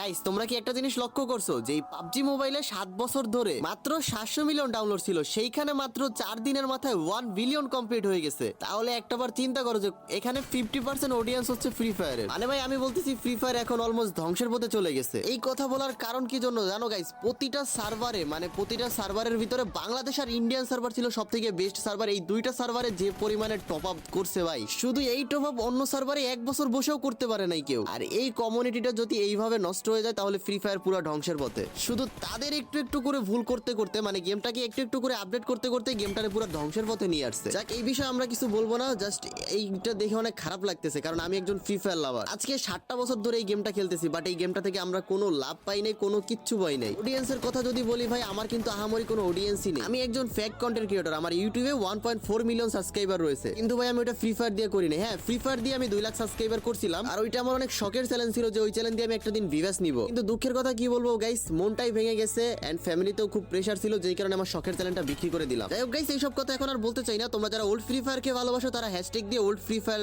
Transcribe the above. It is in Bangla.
গাইস তোমরা কি একটা জিনিস লক্ষ্য করছো যে এই পাবজি মোবাইলে 7 বছর ধরে মাত্র 700 মিলিয়ন ডাউনলোড ছিল, সেইখানে মাত্র 4 দিনের মাথায় 1 বিলিয়ন কমপ্লিট হয়ে গেছে। তাহলে একটাবার চিন্তা করো যে এখানে 50% অডিয়েন্স হচ্ছে ফ্রি ফায়ারের। মানে ভাই আমি বলতেছি ফ্রি ফায়ার এখন অলমোস্ট ধ্বংসের পথে চলে গেছে। এই কথা বলার কারণ কি জন্য জানো গাইস? প্রতিটা সার্ভারে মানে প্রতিটা সার্ভারের ভিতরে বাংলাদেশ আর ইন্ডিয়ান সার্ভার ছিল সবথেকে বেস্ট সার্ভার। এই দুইটা সার্ভারে যে পরিমাণে টপ আপ করছে ভাই, শুধু এই টপ আপ অন্য সার্ভারে 1 বছর বসেও করতে পারে নাই কেউ। আর এই কমিউনিটিটা যদি এইভাবে নষ্ট হয়ে যায় তাহলে ফ্রি ফায়ার পুরো ধ্বংসের পথে। শুধু তাদের একটু একটু করে ভুল করতে করতে মানে গেমটাকে একটু একটু করে আপডেট করতে করতে গেমটাকে পুরো ধ্বংসের পথে নিয়ে আসছে। যাক এই বিষয়ে আমরা কিছু বলবো না, জাস্ট এইটা দেখে অনেক খারাপ লাগতেছে কারণ আমি একজন ফ্রি ফায়ার লাভার। আজকে 7টা বছর ধরে এই গেমটা খেলতেছি, বাট এই গেমটা থেকে আমরা কোনো লাভ পাই নাই, কোনো কিচ্ছু পাই নাই। অডিয়েন্সের কথা যদি বলি ভাই, আমার কিন্তু আহামরি কোনো অডিয়েন্সই নেই। আমি একজন ফেক কন্টেন্ট ক্রিয়েটর, আমার ইউটিউবে 1.4 মিলিয়ন সাবস্ক্রাইবার রয়েছে, কিন্তু ভাই আমি ওটা ফ্রি ফায়ার দিয়ে করি না। হ্যাঁ, ফ্রি ফায়ার দিয়ে আমি 2 লাখ সাবস্ক্রাইবার করছিলাম, আর ওইটা আমার অনেক শখের চ্যালেঞ্জ ছিল যে ওই চ্যালেঞ্জ দিয়ে আমি একটা দিন ভিউয়ার্স নিব। কিন্তু দুঃখের কথা কি বলবো গাইস, মনটাই ভেঙে গেছে এন্ড ফ্যামিলিতেও খুব প্রেসার ছিল, যেই কারণে আমার শখের চ্যানেলটা বিক্রি করে দিলাম। যাই হোক গাইস, এইসব কথা এখন আর বলতে চাই না। তোমরা যারা ওল্ড ফ্রি ফায়ারকে ভালোবাসো তারা হ্যাশট্যাগ দিয়ে ওল্ড ফ্রি ফায়ার